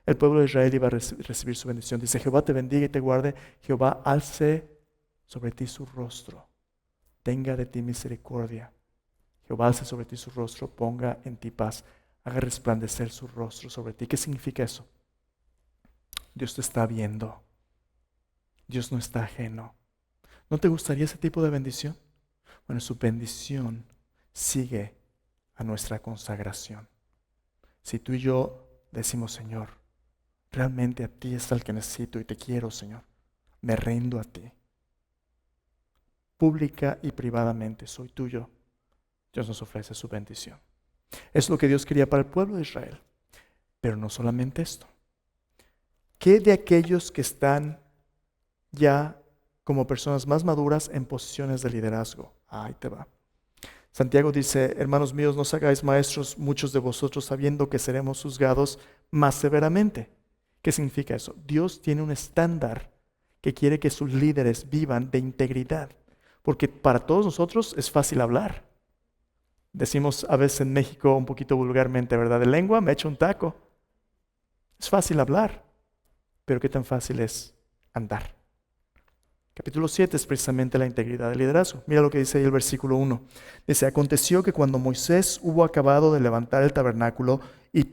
El pueblo de Israel iba a recibir su bendición. Dice: Jehová te bendiga y te guarde. Jehová alce sobre ti su rostro, tenga de ti misericordia. Jehová alce sobre ti su rostro, ponga en ti paz, haga resplandecer su rostro sobre ti. ¿Qué significa eso? Dios te está viendo. Dios no está ajeno. ¿No te gustaría ese tipo de bendición? Bueno, su bendición sigue a nuestra consagración. Si tú y yo decimos: Señor, realmente a ti es al que necesito y te quiero, Señor, me rindo a ti, pública y privadamente soy tuyo, Dios nos ofrece su bendición. Es lo que Dios quería para el pueblo de Israel. Pero no solamente esto. ¿Qué de aquellos que están ya como personas más maduras en posiciones de liderazgo? Ahí te va. Santiago dice: hermanos míos, no os hagáis maestros muchos de vosotros, sabiendo que seremos juzgados más severamente. ¿Qué significa eso? Dios tiene un estándar que quiere que sus líderes vivan de integridad. Porque para todos nosotros es fácil hablar. Decimos a veces en México un poquito vulgarmente, ¿verdad? De lengua me echo un taco. Es fácil hablar, pero ¿qué tan fácil es andar? Capítulo 7 es precisamente la integridad del liderazgo. Mira lo que dice ahí el versículo 1. Dice: aconteció que cuando Moisés hubo acabado de levantar el tabernáculo y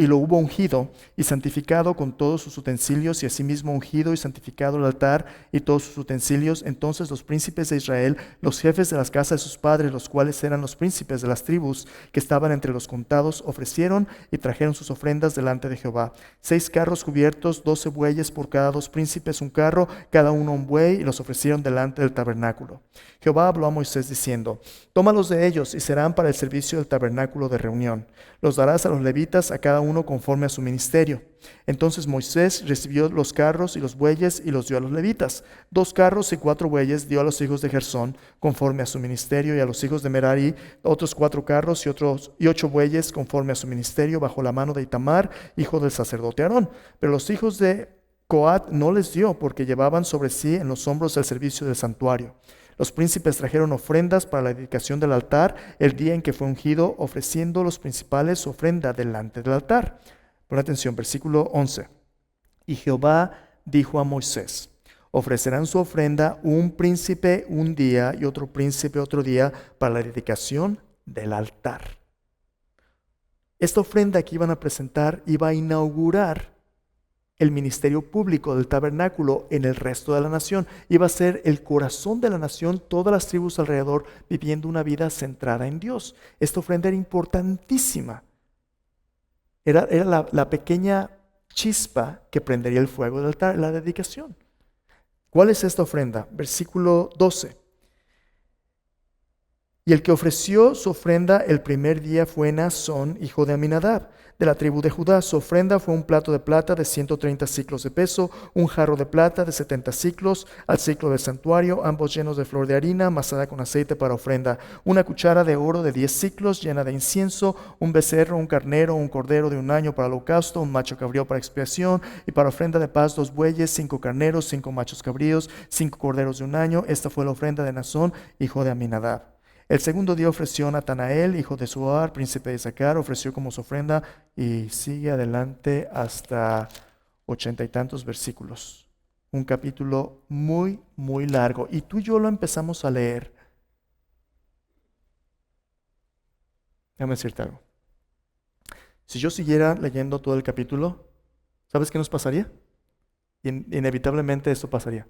lo hubo ungido y santificado con todos sus utensilios, y asimismo ungido y santificado el altar y todos sus utensilios, entonces los príncipes de Israel, los jefes de las casas de sus padres, los cuales eran los príncipes de las tribus que estaban entre los contados, ofrecieron y trajeron sus ofrendas delante de Jehová: 6 carros cubiertos, 12 bueyes por cada 2 príncipes, un carro, cada uno un buey, y los ofrecieron delante del tabernáculo. Jehová habló a Moisés diciendo: tómalos de ellos y serán para el servicio del tabernáculo de reunión. Los darás a los levitas, a cada uno conforme a su ministerio. Entonces Moisés recibió los carros y los bueyes y los dio a los levitas. 2 carros y 4 bueyes dio a los hijos de Gersón conforme a su ministerio, y a los hijos de Merari otros 4 carros y 8 bueyes conforme a su ministerio, bajo la mano de Itamar, hijo del sacerdote Aarón. Pero los hijos de Coat no les dio, porque llevaban sobre sí en los hombros el servicio del santuario. Los príncipes trajeron ofrendas para la dedicación del altar el día en que fue ungido, ofreciendo los principales su ofrenda delante del altar. Pon atención, versículo 11. Y Jehová dijo a Moisés: ofrecerán su ofrenda un príncipe un día y otro príncipe otro día para la dedicación del altar. Esta ofrenda que iban a presentar iba a inaugurar el ministerio público del tabernáculo en el resto de la nación. Iba a ser el corazón de la nación, todas las tribus alrededor viviendo una vida centrada en Dios. Esta ofrenda era importantísima. Era la pequeña chispa que prendería el fuego del altar, la dedicación. ¿Cuál es esta ofrenda? Versículo 12. Y el que ofreció su ofrenda el primer día fue Naasón, hijo de Aminadab, de la tribu de Judá. Su ofrenda fue un plato de plata de 130 siclos de peso, un jarro de plata de 70 siclos al siclo del santuario, ambos llenos de flor de harina amasada con aceite para ofrenda, una cuchara de oro de 10 siclos llena de incienso, un becerro, un carnero, un cordero de un año para holocausto, un macho cabrío para expiación, y para ofrenda de paz 2 bueyes, 5 carneros, 5 machos cabríos, 5 corderos de un año. Esta fue la ofrenda de Naasón, hijo de Aminadab. El segundo día ofreció Natanael, hijo de Suar, príncipe de Isaacar, ofreció como su ofrenda, y sigue adelante hasta 80 y tantos versículos. Un capítulo muy, muy largo. Y tú y yo lo empezamos a leer. Déjame decirte algo. Si yo siguiera leyendo todo el capítulo, ¿sabes qué nos pasaría? Inevitablemente esto pasaría.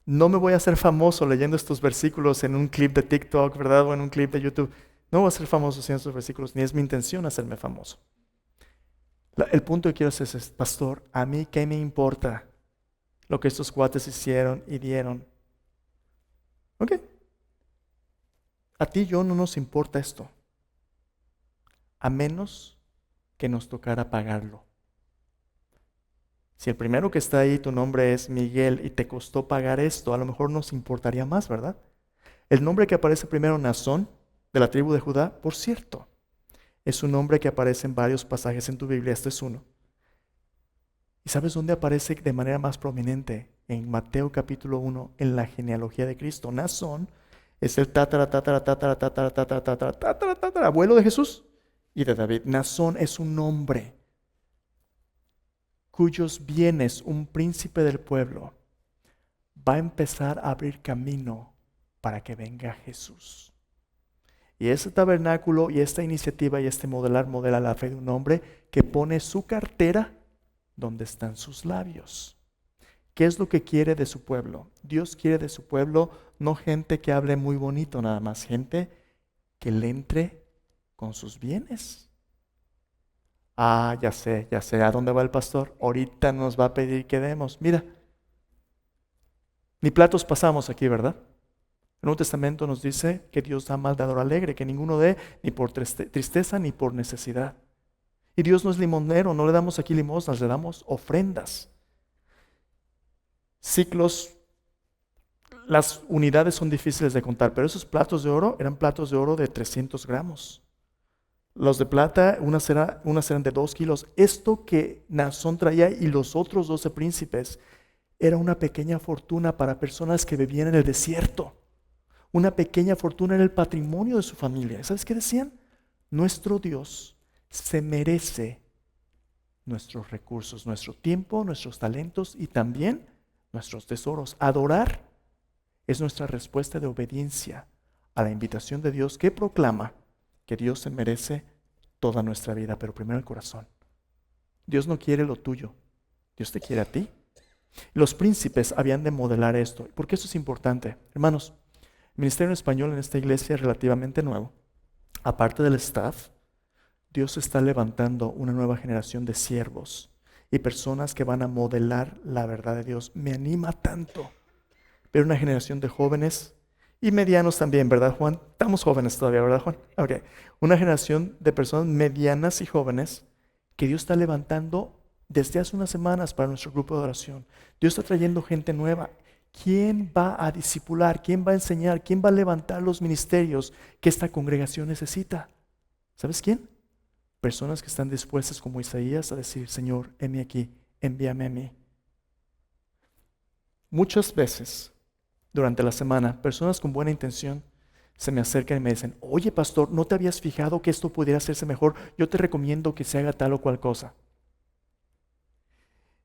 No me voy a hacer famoso leyendo estos versículos en un clip de TikTok, ¿verdad? O en un clip de YouTube. No voy a ser famoso haciendo estos versículos, ni es mi intención hacerme famoso. El punto que quiero hacer es: pastor, ¿a mí qué me importa lo que estos cuates hicieron y dieron? Ok. A ti y yo no nos importa esto, a menos que nos tocara pagarlo. Si el primero que está ahí, tu nombre es Miguel y te costó pagar esto, a lo mejor nos importaría más, ¿verdad? El nombre que aparece primero, Nazón, de la tribu de Judá, por cierto, es un nombre que aparece en varios pasajes en tu Biblia, este es uno. ¿Y sabes dónde aparece de manera más prominente? En Mateo capítulo 1, en la genealogía de Cristo. Nazón es el abuelo de Jesús y de David. Nazón es un hombre cuyos bienes un príncipe del pueblo va a empezar a abrir camino para que venga Jesús. Y ese tabernáculo y esta iniciativa y este modelar modela la fe de un hombre que pone su cartera donde están sus labios. ¿Qué es lo que quiere de su pueblo? Dios quiere de su pueblo no gente que hable muy bonito nada más, gente que le entre con sus bienes. Ah, ya sé, ¿a dónde va el pastor? Ahorita nos va a pedir que demos. Mira, ni platos pasamos aquí, ¿verdad? El Nuevo Testamento nos dice que Dios da mal dador alegre, que ninguno dé ni por tristeza ni por necesidad. Y Dios no es limonero, no le damos aquí limosnas, le damos ofrendas. Ciclos, las unidades son difíciles de contar, pero esos platos de oro eran platos de oro de 300 gramos. Los de plata, unas eran de 2 kilos. Esto que Nazón traía y los otros 12 príncipes era una pequeña fortuna para personas que vivían en el desierto. Una pequeña fortuna era el patrimonio de su familia. ¿Sabes qué decían? Nuestro Dios se merece nuestros recursos, nuestro tiempo, nuestros talentos y también nuestros tesoros. Adorar es nuestra respuesta de obediencia a la invitación de Dios que proclama que Dios se merece toda nuestra vida, pero primero el corazón. Dios no quiere lo tuyo, Dios te quiere a ti. Los príncipes habían de modelar esto. ¿Por qué eso es importante? Hermanos, el ministerio en español en esta iglesia es relativamente nuevo. Aparte del staff, Dios está levantando una nueva generación de siervos y personas que van a modelar la verdad de Dios. Me anima tanto ver una generación de jóvenes y medianos también, ¿verdad, Juan? Estamos jóvenes todavía, ¿verdad, Juan? Okay. Una generación de personas medianas y jóvenes que Dios está levantando desde hace unas semanas para nuestro grupo de oración. Dios está trayendo gente nueva. ¿Quién va a discipular? ¿Quién va a enseñar? ¿Quién va a levantar los ministerios que esta congregación necesita? ¿Sabes quién? Personas que están dispuestas como Isaías a decir, Señor, heme aquí, envíame a mí. Muchas veces durante la semana, personas con buena intención se me acercan y me dicen, oye pastor, ¿no te habías fijado que esto pudiera hacerse mejor? Yo te recomiendo que se haga tal o cual cosa.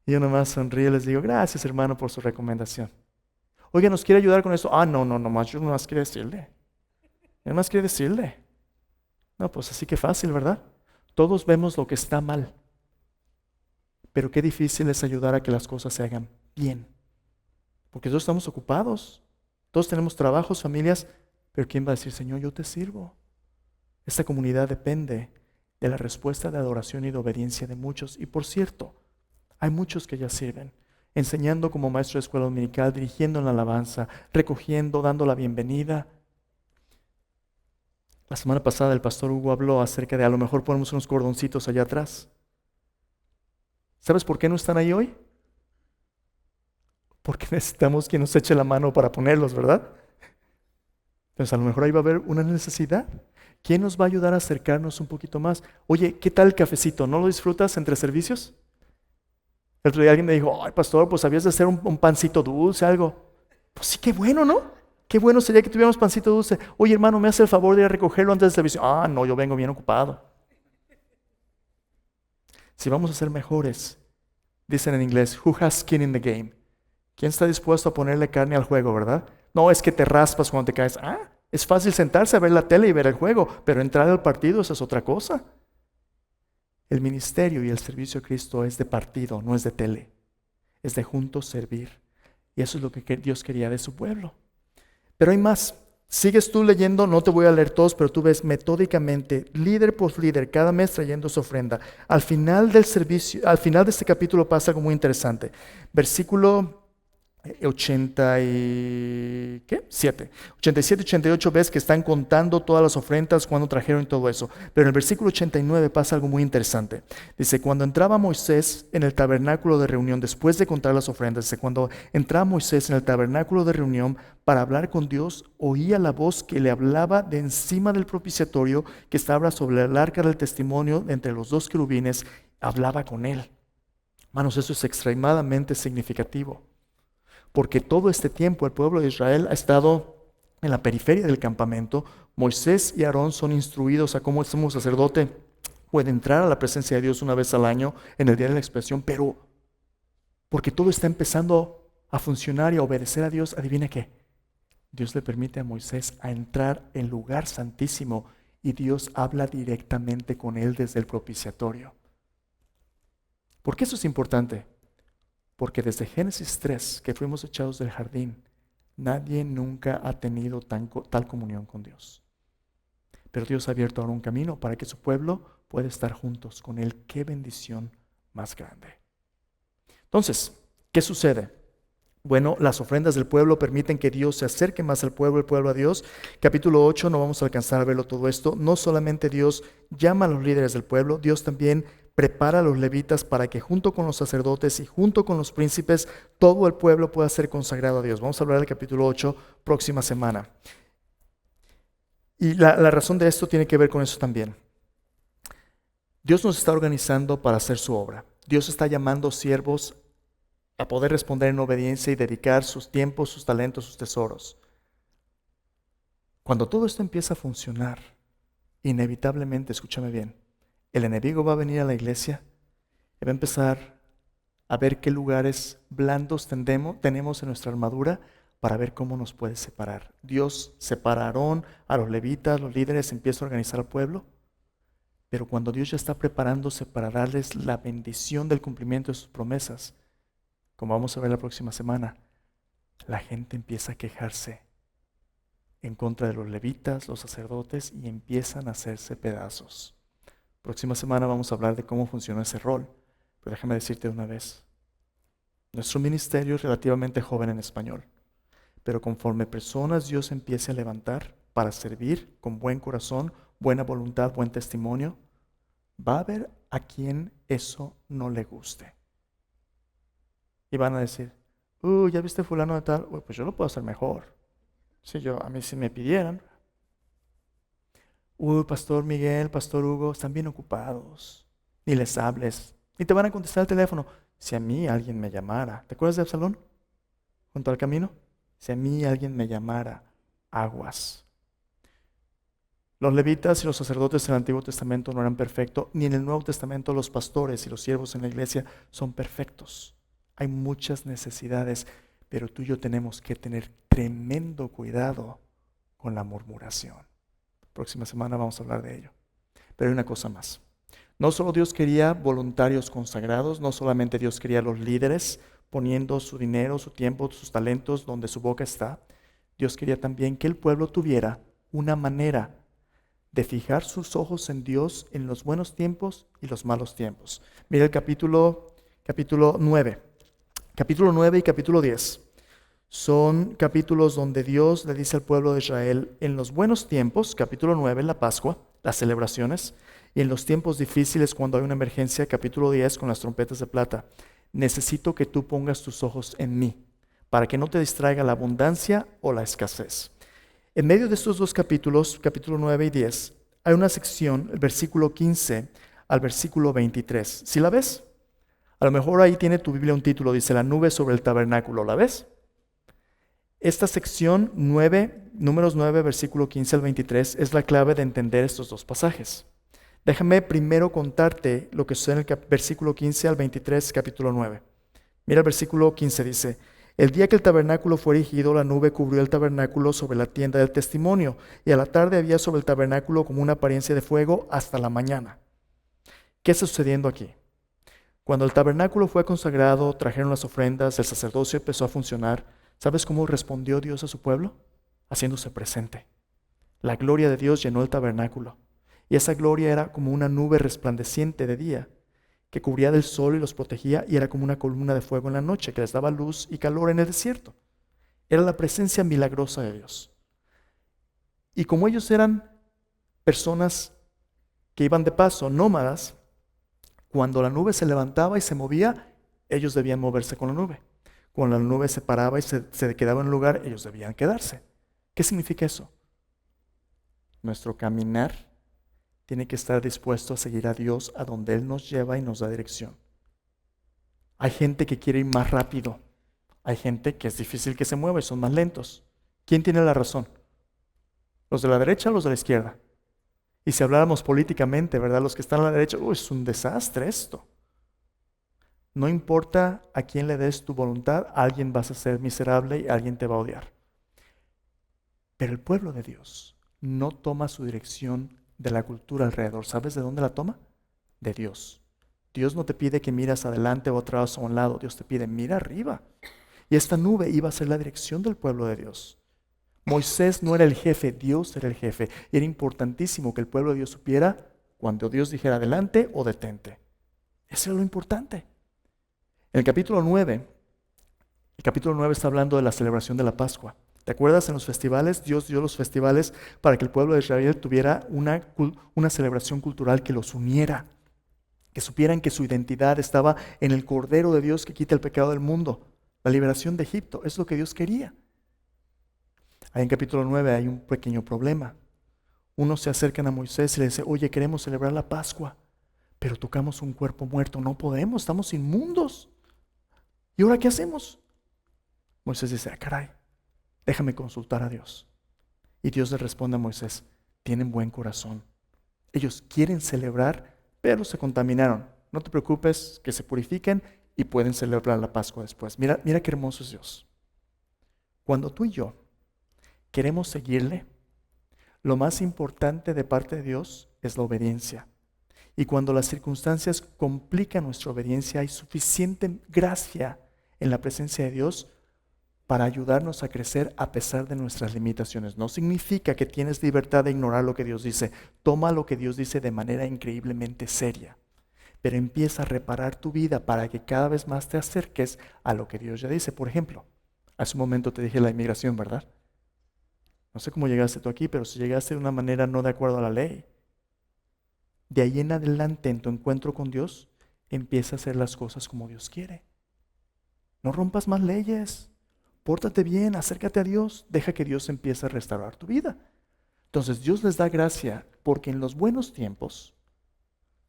Y yo nomás sonrío y les digo, gracias hermano por su recomendación. Oiga, ¿nos quiere ayudar con eso? No, nomás, yo nomás quiero decirle. Yo nomás quiero decirle. No, pues así que fácil, ¿verdad? Todos vemos lo que está mal. Pero qué difícil es ayudar a que las cosas se hagan bien. Porque todos estamos ocupados. Todos tenemos trabajos, familias. Pero ¿quién va a decir, Señor, yo te sirvo? Esta comunidad depende de la respuesta de adoración y de obediencia de muchos. Y por cierto, hay muchos que ya sirven. Enseñando como maestro de escuela dominical, dirigiendo en la alabanza, recogiendo, dando la bienvenida. La semana pasada el pastor Hugo habló acerca de a lo mejor ponemos unos cordoncitos allá atrás. ¿Sabes por qué no están ahí hoy? Porque necesitamos quien nos eche la mano para ponerlos, ¿verdad? Entonces a lo mejor ahí va a haber una necesidad. ¿Quién nos va a ayudar a acercarnos un poquito más? Oye, ¿qué tal el cafecito? ¿No lo disfrutas entre servicios? El otro día alguien me dijo, ay pastor, pues habías de hacer un pancito dulce, algo. Pues sí, qué bueno, ¿no? Qué bueno sería que tuviéramos pancito dulce. Oye hermano, ¿me hace el favor de ir a recogerlo antes del servicio? No, yo vengo bien ocupado. Si vamos a ser mejores, dicen en inglés, who has skin in the game? ¿Quién está dispuesto a ponerle carne al juego, verdad? No es que te raspas cuando te caes. Es fácil sentarse a ver la tele y ver el juego, pero entrar al partido esa es otra cosa. El ministerio y el servicio de Cristo es de partido, no es de tele. Es de juntos servir. Y eso es lo que Dios quería de su pueblo. Pero hay más. Sigues tú leyendo, no te voy a leer todos, pero tú ves metódicamente, líder por líder, cada mes trayendo su ofrenda. Al final del servicio, al final de este capítulo pasa algo muy interesante. Versículo 87, 87 y 88 ves que están contando todas las ofrendas cuando trajeron y todo eso. Pero en el versículo 89 pasa algo muy interesante. Dice, cuando entraba Moisés en el tabernáculo de reunión, después de contar las ofrendas, dice, cuando entraba Moisés en el tabernáculo de reunión para hablar con Dios, oía la voz que le hablaba de encima del propiciatorio que estaba sobre el arca del testimonio entre los dos querubines, hablaba con él. Hermanos, eso es extremadamente significativo. Porque todo este tiempo el pueblo de Israel ha estado en la periferia del campamento. Moisés y Aarón son instruidos a cómo el sumo sacerdote puede entrar a la presencia de Dios una vez al año en el día de la expiación, pero porque todo está empezando a funcionar y a obedecer a Dios, adivina qué, Dios le permite a Moisés a entrar en lugar santísimo y Dios habla directamente con él desde el propiciatorio. ¿Por qué eso es importante? Porque desde Génesis 3, que fuimos echados del jardín, nadie nunca ha tenido tal comunión con Dios. Pero Dios ha abierto ahora un camino para que su pueblo pueda estar juntos con Él. ¡Qué bendición más grande! Entonces, ¿qué sucede? Bueno, las ofrendas del pueblo permiten que Dios se acerque más al pueblo, el pueblo a Dios. Capítulo 8, no vamos a alcanzar a verlo todo esto. No solamente Dios llama a los líderes del pueblo, Dios también prepara a los levitas para que junto con los sacerdotes y junto con los príncipes, todo el pueblo pueda ser consagrado a Dios. Vamos a hablar del capítulo 8 próxima semana. Y la razón de esto tiene que ver con eso también. Dios nos está organizando para hacer su obra. Dios está llamando siervos a poder responder en obediencia y dedicar sus tiempos, sus talentos, sus tesoros. Cuando todo esto empieza a funcionar, inevitablemente, escúchame bien, el enemigo va a venir a la iglesia y va a empezar a ver qué lugares blandos tenemos en nuestra armadura para ver cómo nos puede separar. Dios separa a Aarón, a los levitas, los líderes, empieza a organizar al pueblo. Pero cuando Dios ya está preparándose para darles la bendición del cumplimiento de sus promesas, como vamos a ver la próxima semana, la gente empieza a quejarse en contra de los levitas, los sacerdotes, y empiezan a hacerse pedazos. Próxima semana vamos a hablar de cómo funciona ese rol, pero déjame decirte de una vez, nuestro ministerio es relativamente joven en español, pero conforme personas Dios empiece a levantar para servir con buen corazón, buena voluntad, buen testimonio, va a haber a quien eso no le guste. Y van a decir, ¿ya viste fulano de tal? Pues yo lo puedo hacer mejor. A mí si me pidieran. Pastor Miguel, Pastor Hugo, están bien ocupados. Ni les hables. Ni te van a contestar el teléfono. Si a mí alguien me llamara. ¿Te acuerdas de Absalón? Junto al camino. Si a mí alguien me llamara, aguas. Los levitas y los sacerdotes en el Antiguo Testamento no eran perfectos. Ni en el Nuevo Testamento los pastores y los siervos en la iglesia son perfectos. Hay muchas necesidades, pero tú y yo tenemos que tener tremendo cuidado con la murmuración. Próxima semana vamos a hablar de ello. Pero hay una cosa más. No solo Dios quería voluntarios consagrados, no solamente Dios quería los líderes poniendo su dinero, su tiempo, sus talentos donde su boca está. Dios quería también que el pueblo tuviera una manera de fijar sus ojos en Dios en los buenos tiempos y los malos tiempos. Mira el capítulo 9. Capítulo 9 y capítulo 10 son capítulos donde Dios le dice al pueblo de Israel, en los buenos tiempos, capítulo 9, la Pascua, las celebraciones, y en los tiempos difíciles, cuando hay una emergencia, capítulo 10, con las trompetas de plata, necesito que tú pongas tus ojos en mí, para que no te distraiga la abundancia o la escasez. En medio de estos dos capítulos, capítulo 9 y 10, hay una sección, el versículo 15 al versículo 23. ¿Sí la ves? A lo mejor ahí tiene tu Biblia un título, dice la nube sobre el tabernáculo, ¿la ves? Esta sección 9, números 9, versículo 15 al 23, es la clave de entender estos dos pasajes. Déjame primero contarte lo que sucede en el versículo 15 al 23, capítulo 9. Mira el versículo 15, dice, el día que el tabernáculo fue erigido, la nube cubrió el tabernáculo sobre la tienda del testimonio, y a la tarde había sobre el tabernáculo como una apariencia de fuego hasta la mañana. ¿Qué está sucediendo aquí? Cuando el tabernáculo fue consagrado, trajeron las ofrendas, el sacerdocio empezó a funcionar. ¿Sabes cómo respondió Dios a su pueblo? Haciéndose presente. La gloria de Dios llenó el tabernáculo. Y esa gloria era como una nube resplandeciente de día. que cubría del sol y los protegía, y era como una columna de fuego en la noche que les daba luz y calor en el desierto. Era la presencia milagrosa de Dios. Y como ellos eran personas que iban de paso, nómadas, cuando la nube se levantaba y se movía, ellos debían moverse con la nube. Cuando la nube se paraba y se quedaba en un lugar, ellos debían quedarse. ¿Qué significa eso? Nuestro caminar tiene que estar dispuesto a seguir a Dios a donde Él nos lleva y nos da dirección. Hay gente que quiere ir más rápido. Hay gente que es difícil que se mueva y son más lentos. ¿Quién tiene la razón? ¿Los de la derecha o los de la izquierda? Y si habláramos políticamente, ¿verdad? Los que están a la derecha, es un desastre esto. No importa a quién le des tu voluntad, alguien vas a ser miserable y alguien te va a odiar. Pero el pueblo de Dios no toma su dirección de la cultura alrededor. ¿Sabes de dónde la toma? De Dios. Dios no te pide que miras adelante o atrás o a un lado. Dios te pide, mira arriba. Y esta nube iba a ser la dirección del pueblo de Dios. Moisés no era el jefe, Dios era el jefe. Y era importantísimo que el pueblo de Dios supiera cuando Dios dijera adelante o detente. Eso era lo importante. En el capítulo 9 está hablando de la celebración de la Pascua. ¿Te acuerdas? En los festivales, Dios dio los festivales para que el pueblo de Israel tuviera una celebración cultural que los uniera, que supieran que su identidad estaba en el Cordero de Dios que quita el pecado del mundo, la liberación de Egipto. Es lo que Dios quería. Ahí en capítulo 9 hay un pequeño problema. Unos se acercan a Moisés y le dicen, oye, queremos celebrar la Pascua, pero tocamos un cuerpo muerto, no podemos, estamos inmundos. ¿Y ahora qué hacemos? Moisés dice, caray, déjame consultar a Dios. Y Dios le responde a Moisés, tienen buen corazón. Ellos quieren celebrar, pero se contaminaron. No te preocupes, que se purifiquen y pueden celebrar la Pascua después. Mira qué hermoso es Dios. Cuando tú y yo queremos seguirle, lo más importante de parte de Dios es la obediencia. Y cuando las circunstancias complican nuestra obediencia, hay suficiente gracia en la presencia de Dios para ayudarnos a crecer a pesar de nuestras limitaciones. No significa que tienes libertad de ignorar lo que Dios dice. Toma lo que Dios dice de manera increíblemente seria. Pero empieza a reparar tu vida para que cada vez más te acerques a lo que Dios ya dice. Por ejemplo, hace un momento te dije la inmigración, ¿verdad? No sé cómo llegaste tú aquí, pero si llegaste de una manera no de acuerdo a la ley, de ahí en adelante en tu encuentro con Dios, empieza a hacer las cosas como Dios quiere. No rompas más leyes. Pórtate bien, acércate a Dios, deja que Dios empiece a restaurar tu vida. Entonces Dios les da gracia porque en los buenos tiempos,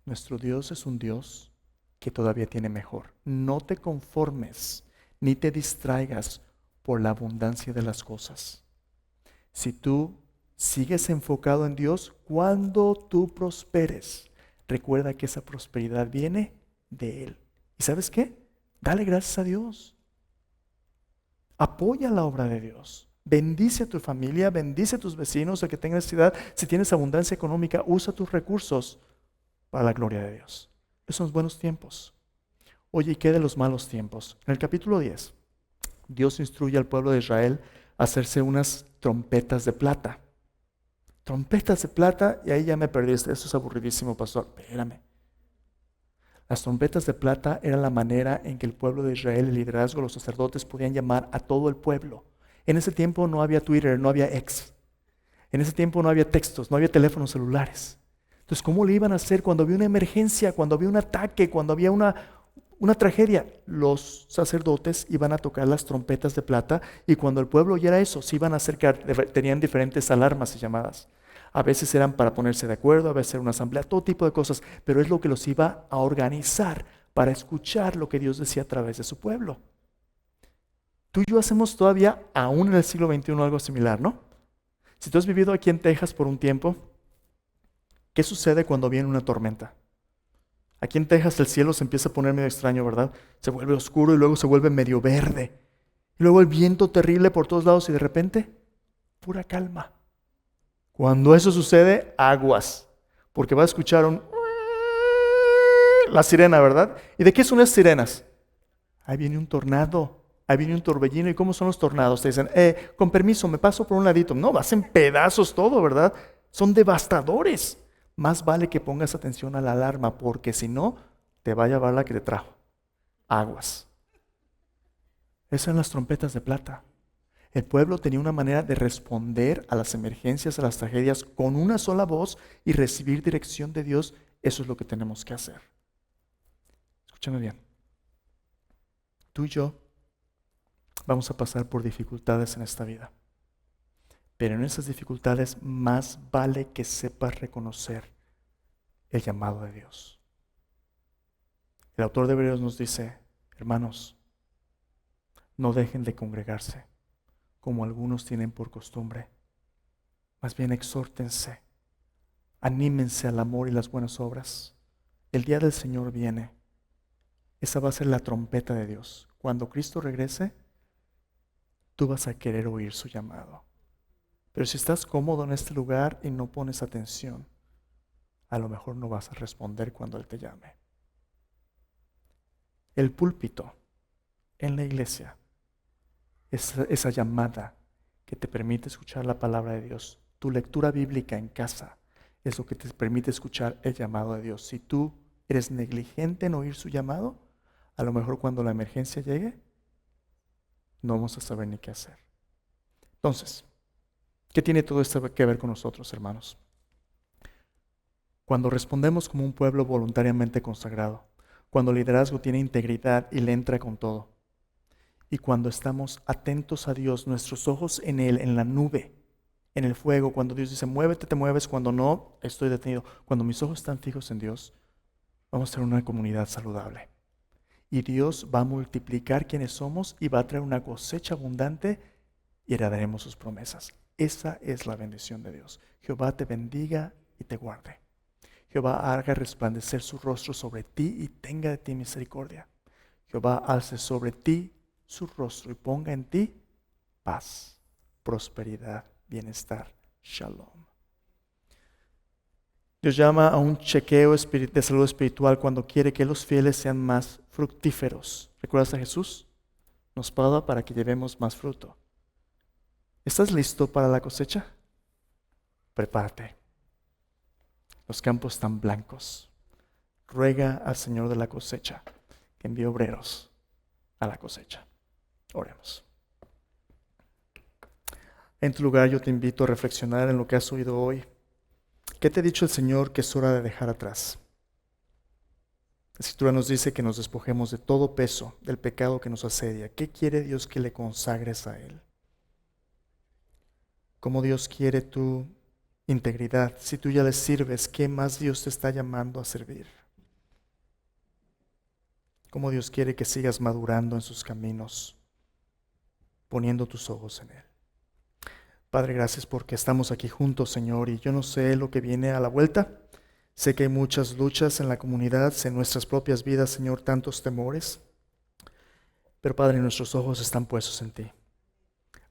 nuestro Dios es un Dios que todavía tiene mejor. No te conformes ni te distraigas por la abundancia de las cosas. Si tú sigues enfocado en Dios, cuando tú prosperes, recuerda que esa prosperidad viene de Él. ¿Y sabes qué? Dale gracias a Dios. Apoya la obra de Dios. Bendice a tu familia, bendice a tus vecinos, a que tengan necesidad. Si tienes abundancia económica, usa tus recursos para la gloria de Dios. Esos son los buenos tiempos. Oye, ¿y qué de los malos tiempos? En el capítulo 10, Dios instruye al pueblo de Israel a hacerse unas trompetas de plata. Trompetas de plata, y ahí ya me perdiste. Eso es aburridísimo, pastor. Espérame. Las trompetas de plata era la manera en que el pueblo de Israel, el liderazgo, los sacerdotes podían llamar a todo el pueblo. En ese tiempo no había Twitter, no había X. En ese tiempo no había textos, no había teléfonos celulares. Entonces, ¿cómo le iban a hacer cuando había una emergencia, cuando había un ataque, cuando había una tragedia? Los sacerdotes iban a tocar las trompetas de plata y cuando el pueblo oyera eso, se iban a acercar. Tenían diferentes alarmas y llamadas. A veces eran para ponerse de acuerdo, a veces era una asamblea, todo tipo de cosas, pero es lo que los iba a organizar para escuchar lo que Dios decía a través de su pueblo. Tú y yo hacemos todavía, aún en el siglo XXI, algo similar, ¿no? Si tú has vivido aquí en Texas por un tiempo, ¿qué sucede cuando viene una tormenta? Aquí en Texas el cielo se empieza a poner medio extraño, ¿verdad? Se vuelve oscuro y luego se vuelve medio verde. Y luego el viento terrible por todos lados y de repente, pura calma. Cuando eso sucede, aguas, porque va a escuchar la sirena, ¿verdad? ¿Y de qué son las sirenas? Ahí viene un tornado, ahí viene un torbellino. ¿Y cómo son los tornados? Te dicen, con permiso, me paso por un ladito. No, vas en pedazos todo, ¿verdad? Son devastadores. Más vale que pongas atención a la alarma, porque si no, te va a llevar la que te trajo. Aguas. Esas eran las trompetas de plata. El pueblo tenía una manera de responder a las emergencias, a las tragedias, con una sola voz y recibir dirección de Dios. Eso es lo que tenemos que hacer. Escúchame bien. Tú y yo vamos a pasar por dificultades en esta vida. Pero en esas dificultades más vale que sepas reconocer el llamado de Dios. El autor de Hebreos nos dice, hermanos, no dejen de congregarse como algunos tienen por costumbre. Más bien exhórtense, anímense al amor y las buenas obras. El día del Señor viene. Esa va a ser la trompeta de Dios. Cuando Cristo regrese, tú vas a querer oír su llamado. Pero si estás cómodo en este lugar y no pones atención, a lo mejor no vas a responder cuando Él te llame. El púlpito en la iglesia es esa llamada que te permite escuchar la palabra de Dios. Tu lectura bíblica en casa es lo que te permite escuchar el llamado de Dios. Si tú eres negligente en oír su llamado, a lo mejor cuando la emergencia llegue, no vamos a saber ni qué hacer. Entonces, ¿qué tiene todo esto que ver con nosotros, hermanos? Cuando respondemos como un pueblo voluntariamente consagrado, cuando el liderazgo tiene integridad y le entra con todo, y cuando estamos atentos a Dios, nuestros ojos en Él, en la nube, en el fuego, cuando Dios dice, muévete, te mueves, cuando no, estoy detenido. Cuando mis ojos están fijos en Dios, vamos a tener una comunidad saludable. Y Dios va a multiplicar quienes somos y va a traer una cosecha abundante y heredaremos sus promesas. Esa es la bendición de Dios. Jehová te bendiga y te guarde. Jehová haga resplandecer su rostro sobre ti y tenga de ti misericordia. Jehová alce sobre ti su rostro y ponga en ti paz, prosperidad, bienestar, shalom. Dios llama a un chequeo de salud espiritual cuando quiere que los fieles sean más fructíferos. ¿Recuerdas a Jesús? Nos paga para que llevemos más fruto. ¿Estás listo para la cosecha? Prepárate. Los campos están blancos. Ruega al Señor de la cosecha que envíe obreros a la cosecha. Oremos. En tu lugar yo te invito a reflexionar en lo que has oído hoy. ¿Qué te ha dicho el Señor que es hora de dejar atrás? La Escritura nos dice que nos despojemos de todo peso del pecado que nos asedia. ¿Qué quiere Dios que le consagres a Él? ¿Cómo Dios quiere tu integridad? Si tú ya le sirves, ¿qué más Dios te está llamando a servir? ¿Cómo Dios quiere que sigas madurando en sus caminos, poniendo tus ojos en Él? Padre, gracias porque estamos aquí juntos, Señor, y yo no sé lo que viene a la vuelta. Sé que hay muchas luchas en la comunidad, en nuestras propias vidas, Señor, tantos temores. Pero Padre, nuestros ojos están puestos en ti.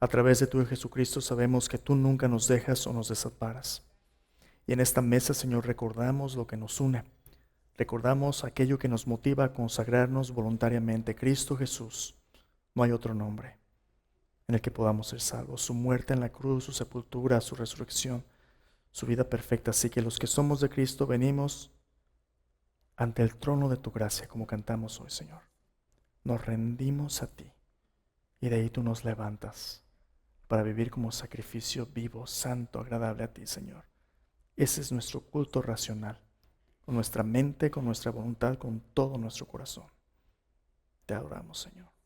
A través de tu Hijo Jesucristo sabemos que tú nunca nos dejas o nos desamparas. Y en esta mesa, Señor, recordamos lo que nos une. Recordamos aquello que nos motiva a consagrarnos voluntariamente. Cristo Jesús, no hay otro nombre en el que podamos ser salvos. Su muerte en la cruz, su sepultura, su resurrección, su vida perfecta. Así que los que somos de Cristo venimos ante el trono de tu gracia, como cantamos hoy, Señor. Nos rendimos a ti y de ahí tú nos levantas para vivir como sacrificio vivo, santo, agradable a ti, Señor. Ese es nuestro culto racional, con nuestra mente, con nuestra voluntad, con todo nuestro corazón. Te adoramos, Señor.